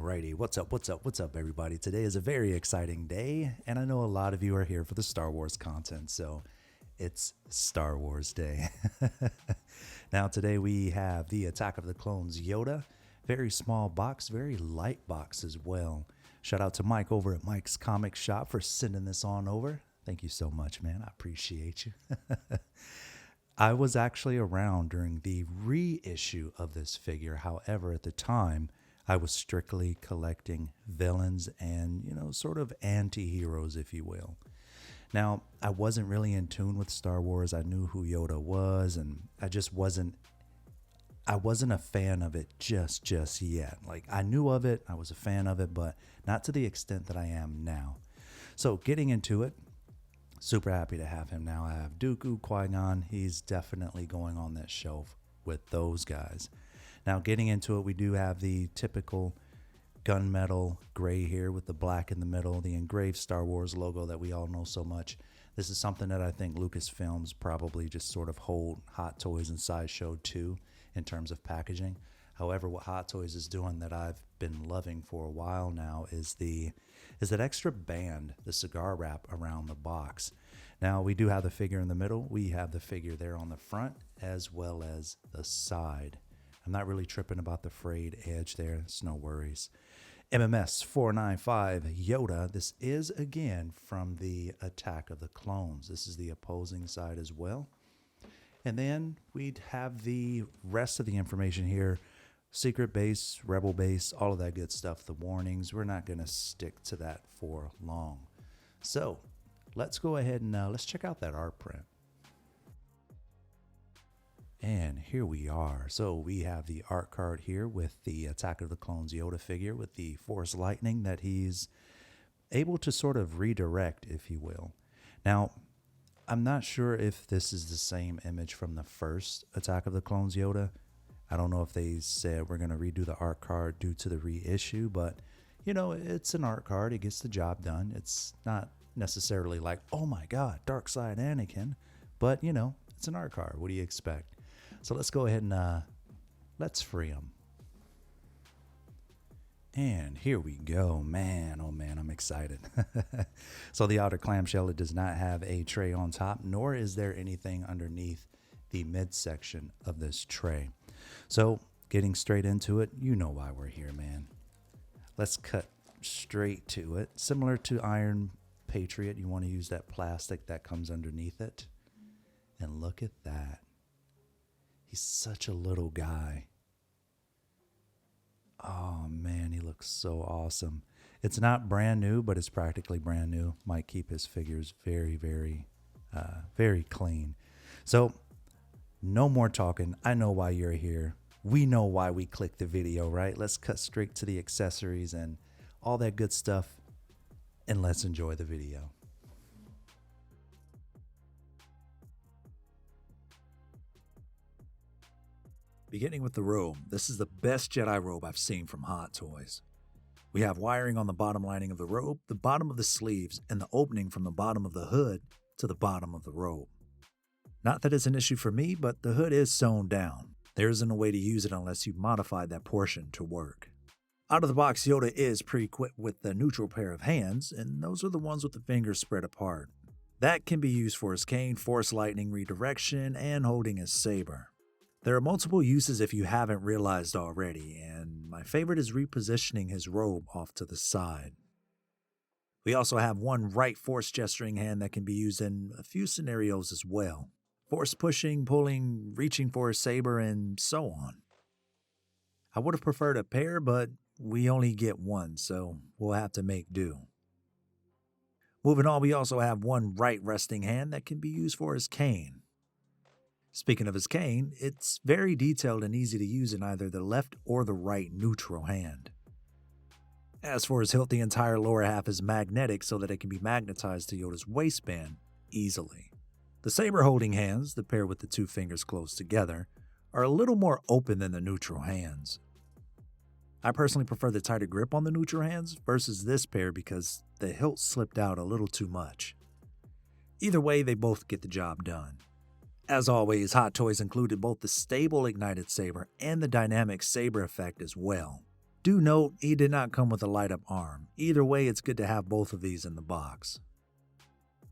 Alrighty, what's up, everybody? Today is a very exciting day, and I know a lot of you are here for the Star Wars content, so it's Star Wars Day. Now, today we have the Attack of the Clones Yoda, very small box, very light box as well. Shout out to Mike over at Mike's Comic Shop for sending this on over. Thank you so much, man. I appreciate you. I was actually around during the reissue of this figure. However, at the time, I was strictly collecting villains and, sort of anti-heroes, if you will. Now, I wasn't really in tune with Star Wars. I knew who Yoda was, and I wasn't a fan of it just yet. Like, I knew of it, I was a fan of it, but not to the extent that I am now. So, getting into it, super happy to have him now. I have Dooku, Qui-Gon. He's definitely going on that shelf with those guys. Now, getting into it, we do have the typical gunmetal gray here with the black in the middle, the engraved Star Wars logo that we all know so much. This is something that I think Lucasfilms probably just sort of hold Hot Toys and Sideshow to in terms of packaging. However, what Hot Toys is doing that I've been loving for a while now is that extra band, the cigar wrap around the box. Now, we do have the figure in the middle. We have the figure there on the front as well as the side. I'm not really tripping about the frayed edge there. It's no worries. MMS 495 Yoda. This is, again, from the Attack of the Clones. This is the opposing side as well. And then we'd have the rest of the information here. Secret base, rebel base, all of that good stuff. The warnings. We're not going to stick to that for long. So let's go ahead and let's check out that art print. And here we are. So we have the art card here with the Attack of the Clones Yoda figure with the Force lightning that he's able to sort of redirect, if you will. Now, I'm not sure if this is the same image from the first Attack of the Clones Yoda. I don't know if they said we're going to redo the art card due to the reissue, but, it's an art card. It gets the job done. It's not necessarily like, oh my God, Dark Side Anakin, but, it's an art card. What do you expect? So let's go ahead and let's free him. And here we go. Man, oh man, I'm excited. So the outer clamshell, it does not have a tray on top, nor is there anything underneath the midsection of this tray. So getting straight into it, you know why we're here, man. Let's cut straight to it. Similar to Iron Patriot, you want to use that plastic that comes underneath it. And look at that. He's such a little guy. Oh man, he looks so awesome. It's not brand new, but it's practically brand new. Might keep his figures very, very clean. So no more talking. I know why you're here. We know why we clicked the video, right? Let's cut straight to the accessories and all that good stuff, and let's enjoy the video. Beginning with the robe, this is the best Jedi robe I've seen from Hot Toys. We have wiring on the bottom lining of the robe, the bottom of the sleeves, and the opening from the bottom of the hood to the bottom of the robe. Not that it's an issue for me, but the hood is sewn down. There isn't a way to use it unless you modify that portion to work. Out of the box, Yoda is pre-equipped with the neutral pair of hands, and those are the ones with the fingers spread apart. That can be used for his cane, Force lightning redirection, and holding his saber. There are multiple uses if you haven't realized already, and my favorite is repositioning his robe off to the side. We also have one right Force gesturing hand that can be used in a few scenarios as well. Force pushing, pulling, reaching for his saber, and so on. I would have preferred a pair, but we only get one, so we'll have to make do. Moving on, we also have one right resting hand that can be used for his cane. Speaking of his cane, it's very detailed and easy to use in either the left or the right neutral hand. As for his hilt, the entire lower half is magnetic so that it can be magnetized to Yoda's waistband easily. The saber-holding hands, the pair with the two fingers close together, are a little more open than the neutral hands. I personally prefer the tighter grip on the neutral hands versus this pair because the hilt slipped out a little too much. Either way, they both get the job done. As always, Hot Toys included both the stable ignited saber and the dynamic saber effect as well. Do note, he did not come with a light-up arm. Either way, it's good to have both of these in the box.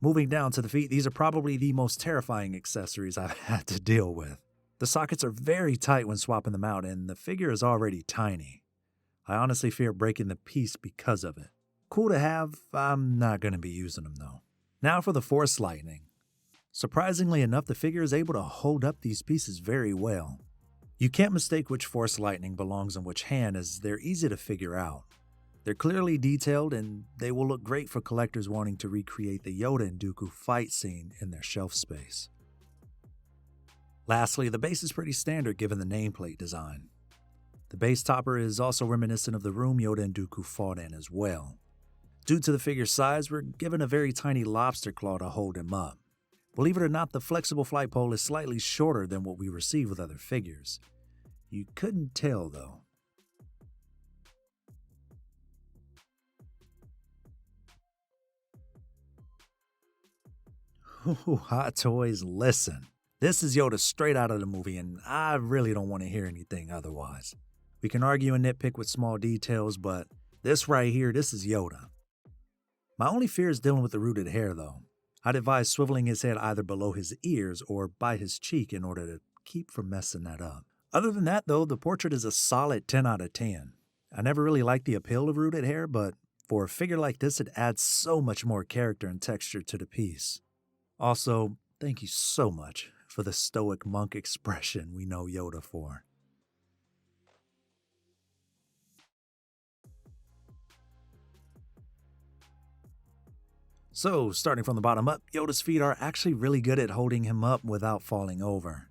Moving down to the feet, these are probably the most terrifying accessories I've had to deal with. The sockets are very tight when swapping them out, and the figure is already tiny. I honestly fear breaking the piece because of it. Cool to have, I'm not going to be using them though. Now for the Force Lightning. Surprisingly enough, the figure is able to hold up these pieces very well. You can't mistake which Force Lightning belongs in which hand, as they're easy to figure out. They're clearly detailed, and they will look great for collectors wanting to recreate the Yoda and Dooku fight scene in their shelf space. Lastly, the base is pretty standard given the nameplate design. The base topper is also reminiscent of the room Yoda and Dooku fought in as well. Due to the figure's size, we're given a very tiny lobster claw to hold him up. Believe it or not, the flexible flight pole is slightly shorter than what we receive with other figures. You couldn't tell though. Ooh, Hot Toys, listen. This is Yoda straight out of the movie, and I really don't want to hear anything otherwise. We can argue and nitpick with small details, but this right here, this is Yoda. My only fear is dealing with the rooted hair though. I'd advise swiveling his head either below his ears or by his cheek in order to keep from messing that up. Other than that though, the portrait is a solid 10 out of 10. I never really liked the appeal of rooted hair, but for a figure like this, it adds so much more character and texture to the piece. Also, thank you so much for the stoic monk expression we know Yoda for. So, starting from the bottom up, Yoda's feet are actually really good at holding him up without falling over.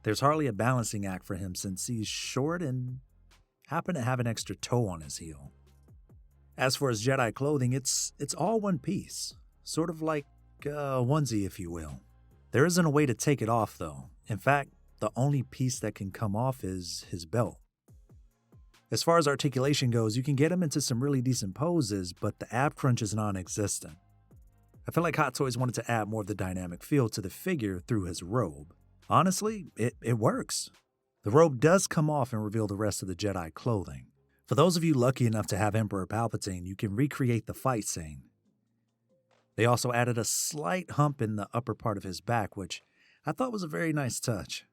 There's hardly a balancing act for him since he's short and happen to have an extra toe on his heel. As for his Jedi clothing, it's all one piece, sort of like a onesie if you will. There isn't a way to take it off though. In fact, the only piece that can come off is his belt. As far as articulation goes, you can get him into some really decent poses, but the ab crunch is non-existent. I feel like Hot Toys wanted to add more of the dynamic feel to the figure through his robe. Honestly, it works. The robe does come off and reveal the rest of the Jedi clothing. For those of you lucky enough to have Emperor Palpatine, you can recreate the fight scene. They also added a slight hump in the upper part of his back, which I thought was a very nice touch.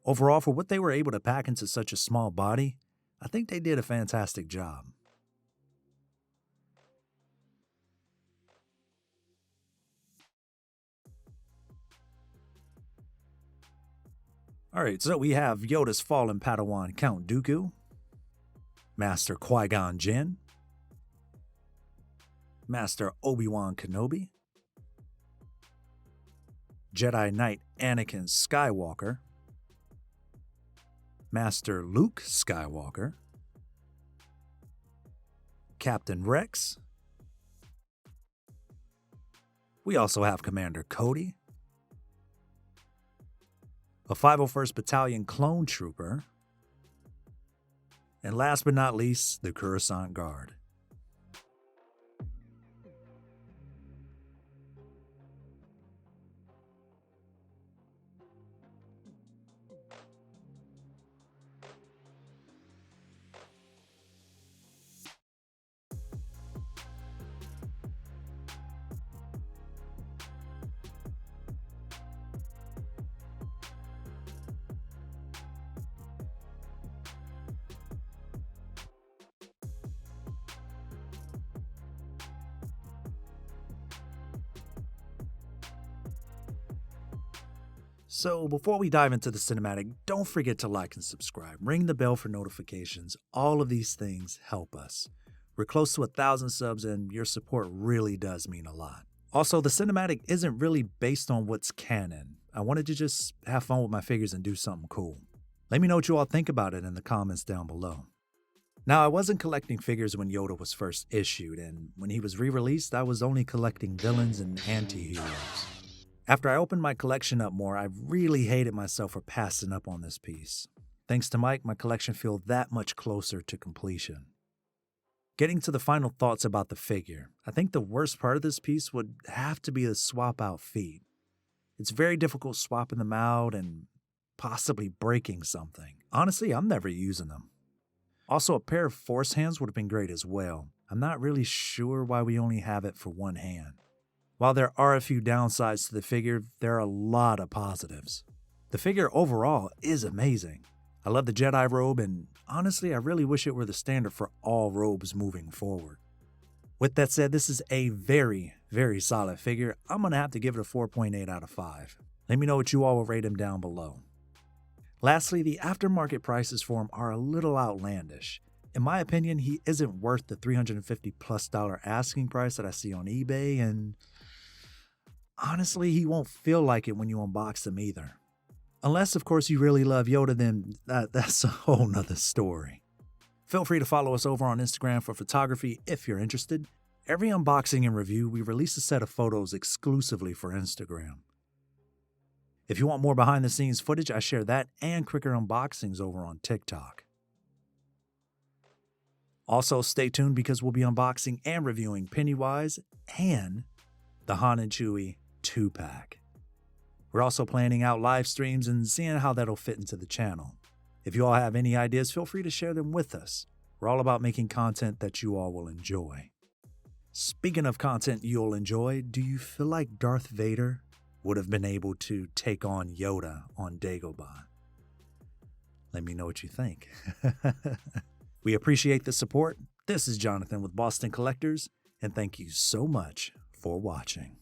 Overall, for what they were able to pack into such a small body, I think they did a fantastic job. Alright, so we have Yoda's fallen Padawan Count Dooku, Master Qui-Gon Jinn, Master Obi-Wan Kenobi, Jedi Knight Anakin Skywalker, Master Luke Skywalker, Captain Rex. We also have Commander Cody, a 501st Battalion Clone Trooper, and last but not least, the Coruscant Guard. So before we dive into the cinematic, don't forget to like and subscribe. Ring the bell for notifications. All of these things help us. We're close to 1,000 subs and your support really does mean a lot. Also, the cinematic isn't really based on what's canon. I wanted to just have fun with my figures and do something cool. Let me know what you all think about it in the comments down below. Now, I wasn't collecting figures when Yoda was first issued, and when he was re-released, I was only collecting villains and anti-heroes. After I opened my collection up more, I really hated myself for passing up on this piece. Thanks to Mike, my collection feels that much closer to completion. Getting to the final thoughts about the figure, I think the worst part of this piece would have to be the swap out feet. It's very difficult swapping them out and possibly breaking something. Honestly, I'm never using them. Also, a pair of force hands would have been great as well. I'm not really sure why we only have it for one hand. While there are a few downsides to the figure, there are a lot of positives. The figure overall is amazing. I love the Jedi robe, and honestly, I really wish it were the standard for all robes moving forward. With that said, this is a very, very solid figure. I'm going to have to give it a 4.8 out of 5. Let me know what you all will rate him down below. Lastly, the aftermarket prices for him are a little outlandish. In my opinion, he isn't worth the $350+ asking price that I see on eBay, and honestly, he won't feel like it when you unbox him either. Unless, of course, you really love Yoda, then that's a whole nother story. Feel free to follow us over on Instagram for photography if you're interested. Every unboxing and review, we release a set of photos exclusively for Instagram. If you want more behind-the-scenes footage, I share that and quicker unboxings over on TikTok. Also, stay tuned because we'll be unboxing and reviewing Pennywise and the Han and Chewie 2-pack. We're also planning out live streams and seeing how that'll fit into the channel. If you all have any ideas, feel free to share them with us. We're all about making content that you all will enjoy. Speaking of content you'll enjoy, do you feel like Darth Vader would have been able to take on Yoda on Dagobah? Let me know what you think. We appreciate the support. This is Jonathan with Boston Collectors, and thank you so much for watching.